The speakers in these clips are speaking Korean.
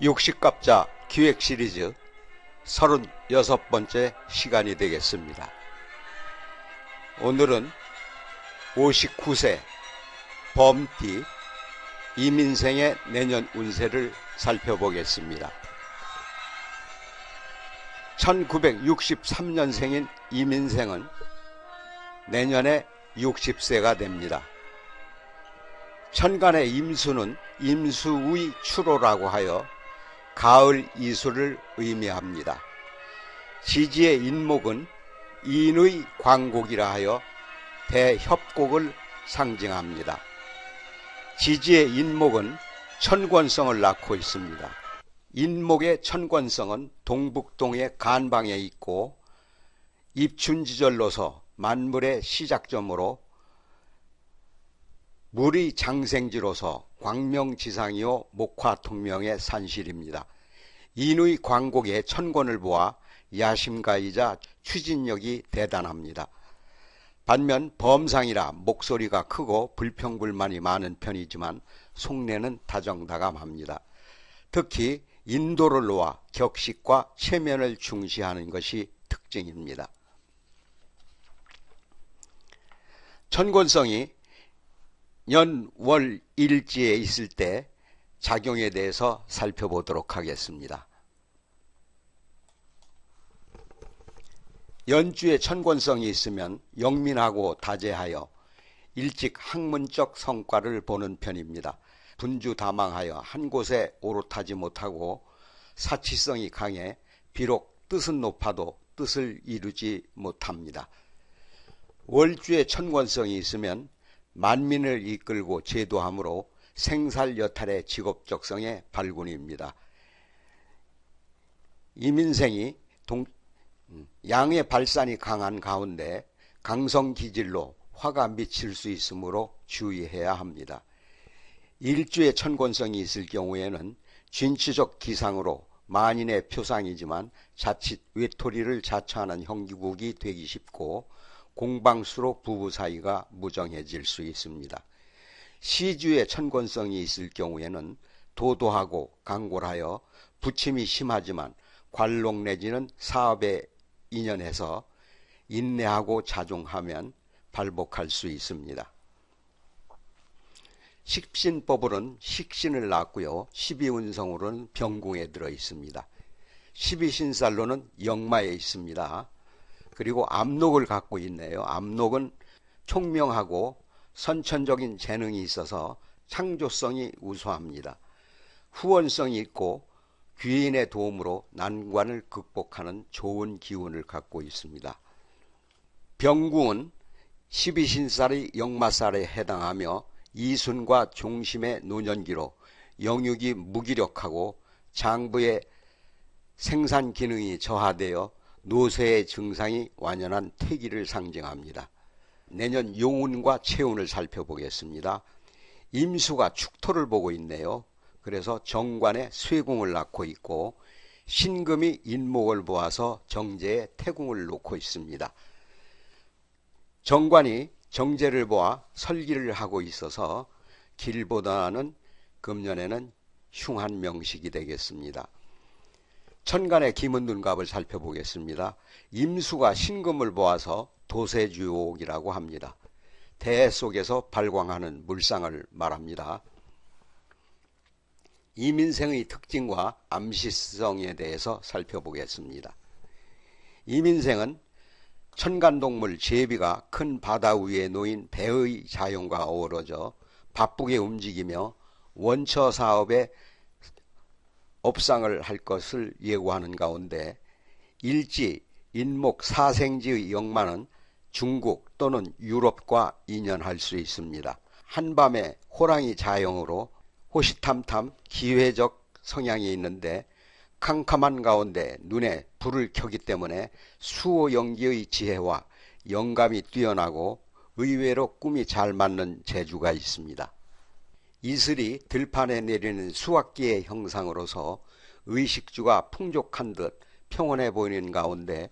육식갑자 기획 시리즈 36번째 시간이 되겠습니다. 오늘은 59세 범띠 이민생의 내년 운세를 살펴보겠습니다. 1963년생인 이민생은 내년에 60세가 됩니다. 천간의 임수는 임수의 추로라고 하여 가을 이수를 의미합니다. 지지의 인목은 인의 광곡이라 하여 대협곡을 상징합니다. 지지의 인목은 천권성을 낳고 있습니다. 인목의 천권성은 동북동의 간방에 있고 입춘지절로서 만물의 시작점으로 물의 장생지로서 광명지상이요 목화통명의 산실입니다. 인의 광곡의 천권을 보아 야심가이자 추진력이 대단합니다. 반면 범상이라 목소리가 크고 불평불만이 많은 편이지만 속내는 다정다감합니다. 특히 인도를 놓아 격식과 체면을 중시하는 것이 특징입니다. 천권성이 년, 월, 일지에 있을 때 작용에 대해서 살펴보도록 하겠습니다. 연주에 천권성이 있으면 영민하고 다재하여 일찍 학문적 성과를 보는 편입니다. 분주다망하여 한 곳에 오롯하지 못하고 사치성이 강해 비록 뜻은 높아도 뜻을 이루지 못합니다. 월주에 천권성이 있으면 만민을 이끌고 제도함으로 생살여탈의 직업적성의 발군입니다. 이민생이 양의 발산이 강한 가운데 강성기질로 화가 미칠 수 있으므로 주의해야 합니다. 일주의 천권성이 있을 경우에는 진취적 기상으로 만인의 표상이지만 자칫 외톨이를 자처하는 형국이 되기 쉽고 공방수로 부부 사이가 무정해질 수 있습니다. 시주의 천권성이 있을 경우에는 도도하고 강골하여 부침이 심하지만 관록 내지는 사업에 인연해서 인내하고 자중하면 발복할 수 있습니다. 식신법으로는 식신을 낳고요. 12운성으로는 병궁에 들어 있습니다. 12신살로는 역마에 있습니다. 그리고 압록을 갖고 있네요. 압록은 총명하고 선천적인 재능이 있어서 창조성이 우수합니다. 후원성이 있고 귀인의 도움으로 난관을 극복하는 좋은 기운을 갖고 있습니다. 병궁은 12신살이 역마살에 해당하며 이순과 종심의 노년기로 영육이 무기력하고 장부의 생산 기능이 저하되어 노쇠의 증상이 완연한 퇴기를 상징합니다. 내년 용운과 체운을 살펴보겠습니다. 임수가 축토를 보고 있네요. 그래서 정관에 쇠궁을 낳고 있고 신금이 인목을 보아서 정제에 태궁을 놓고 있습니다. 정관이 정제를 보아 설기를 하고 있어서 길보다는 금년에는 흉한 명식이 되겠습니다. 천간의 김은둔갑을 살펴보겠습니다. 임수가 신금을 보아서 도세주옥이라고 합니다. 대 속에서 발광하는 물상을 말합니다. 이민생의 특징과 암시성에 대해서 살펴보겠습니다. 이민생은 천간동물 제비가 큰 바다 위에 놓인 배의 자연과 어우러져 바쁘게 움직이며 원처 사업에 업상을 할 것을 예고하는 가운데 일지, 인목, 사생지의 역마는 중국 또는 유럽과 인연할 수 있습니다. 한밤에 호랑이 자영으로 호시탐탐 기회적 성향이 있는데 캄캄한 가운데 눈에 불을 켜기 때문에 수호연기의 지혜와 영감이 뛰어나고 의외로 꿈이 잘 맞는 재주가 있습니다. 이슬이 들판에 내리는 수확기의 형상으로서 의식주가 풍족한 듯 평온해 보이는 가운데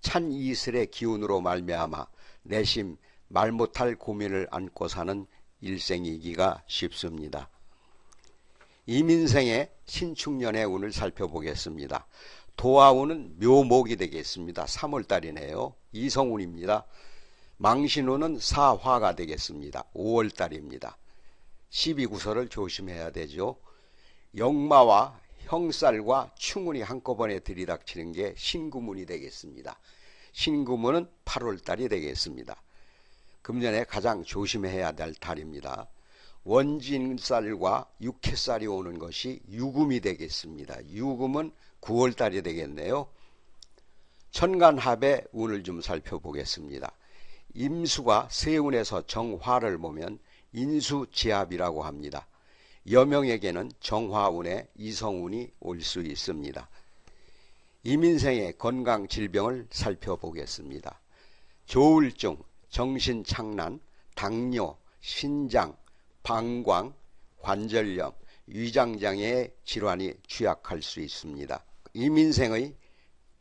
찬 이슬의 기운으로 말미암아 내심 말 못할 고민을 안고 사는 일생이기가 쉽습니다. 이민생의 신축년의 운을 살펴보겠습니다. 도화운은 묘목이 되겠습니다. 3월달이네요. 이성운입니다. 망신운은 사화가 되겠습니다. 5월달입니다. 시비구설을 조심해야 되죠. 역마와 형살과 충운이 한꺼번에 들이닥치는 게 신구문이 되겠습니다. 신구문은 8월달이 되겠습니다. 금년에 가장 조심해야 될 달입니다. 원진살과 육해살이 오는 것이 유금이 되겠습니다. 유금은 9월달이 되겠네요. 천간합의 운을 좀 살펴보겠습니다. 임수가 세운에서 정화를 보면 인수지합이라고 합니다. 여명에게는 정화운에 이성운이 올 수 있습니다. 이민생의 건강 질병을 살펴보겠습니다. 조울증, 정신착란, 당뇨, 신장, 방광, 관절염, 위장장애의 질환이 취약할 수 있습니다. 이민생의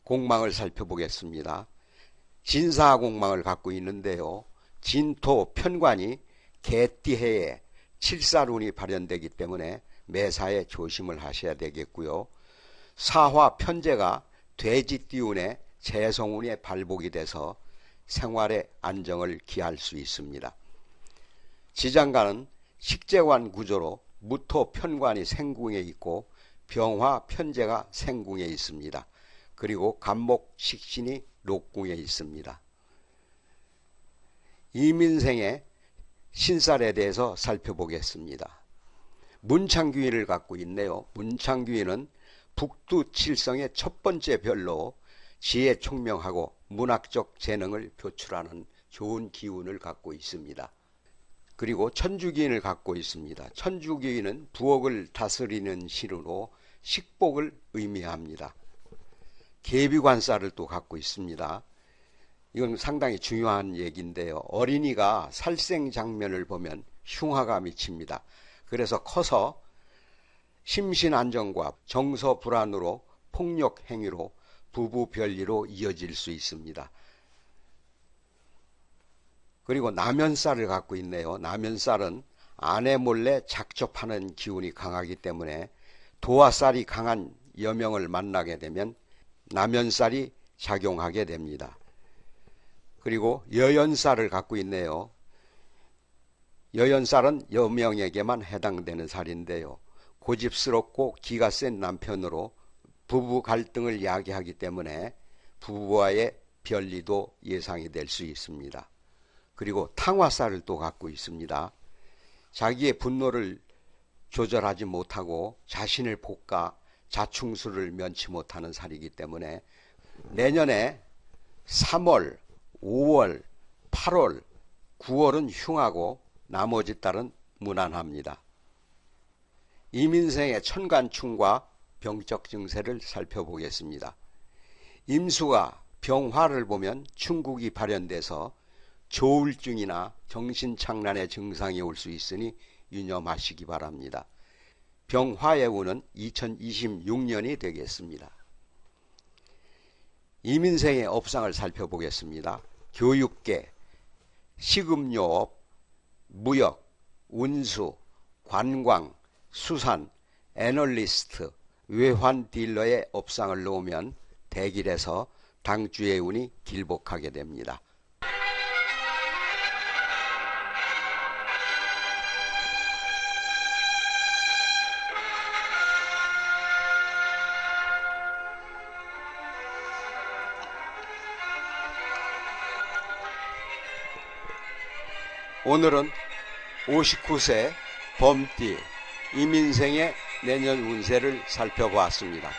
공망을 살펴보겠습니다. 진사공망을 갖고 있는데요. 진토 편관이 개띠해에 칠살운이 발현되기 때문에 매사에 조심을 하셔야 되겠고요. 사화 편제가 돼지띠운에 재성운에 발복이 돼서 생활의 안정을 기할 수 있습니다. 지장간은 식재관 구조로 무토 편관이 생궁에 있고 병화 편제가 생궁에 있습니다. 그리고 간목 식신이 녹궁에 있습니다. 이민생의 신살에 대해서 살펴보겠습니다. 문창귀인을 갖고 있네요. 문창귀인은 북두칠성의 첫 번째 별로 지혜 총명하고 문학적 재능을 표출하는 좋은 기운을 갖고 있습니다. 그리고 천주귀인을 갖고 있습니다. 천주귀인은 부엌을 다스리는 신으로 식복을 의미합니다. 계비관살을 또 갖고 있습니다. 이건 상당히 중요한 얘기인데요. 어린이가 살생장면을 보면 흉화가 미칩니다. 그래서 커서 심신안정과 정서불안으로 폭력행위로 부부별리로 이어질 수 있습니다. 그리고 남연살을 갖고 있네요. 남연살은 아내 몰래 작접하는 기운이 강하기 때문에 도화살이 강한 여명을 만나게 되면 남연살이 작용하게 됩니다. 그리고 여연살을 갖고 있네요. 여연살은 여명에게만 해당되는 살인데요. 고집스럽고 기가 센 남편으로 부부 갈등을 야기하기 때문에 부부와의 별리도 예상이 될 수 있습니다. 그리고 탕화살을 또 갖고 있습니다. 자기의 분노를 조절하지 못하고 자신을 볶아 자충수를 면치 못하는 살이기 때문에 내년에 3월, 5월, 8월, 9월은 흉하고 나머지 달은 무난합니다. 이민생의 천간충과 병적 증세를 살펴보겠습니다. 임수가 병화를 보면 충국이 발현돼서 조울증이나 정신착란의 증상이 올 수 있으니 유념하시기 바랍니다. 병화의 운은 2026년이 되겠습니다. 이민생의 업상을 살펴보겠습니다. 교육계, 식음료업, 무역, 운수, 관광, 수산, 애널리스트, 외환 딜러의 업상을 놓으면 대길에서 당주의 운이 길복하게 됩니다. 오늘은 59세 범띠 이민생의 내년 운세를 살펴보았습니다.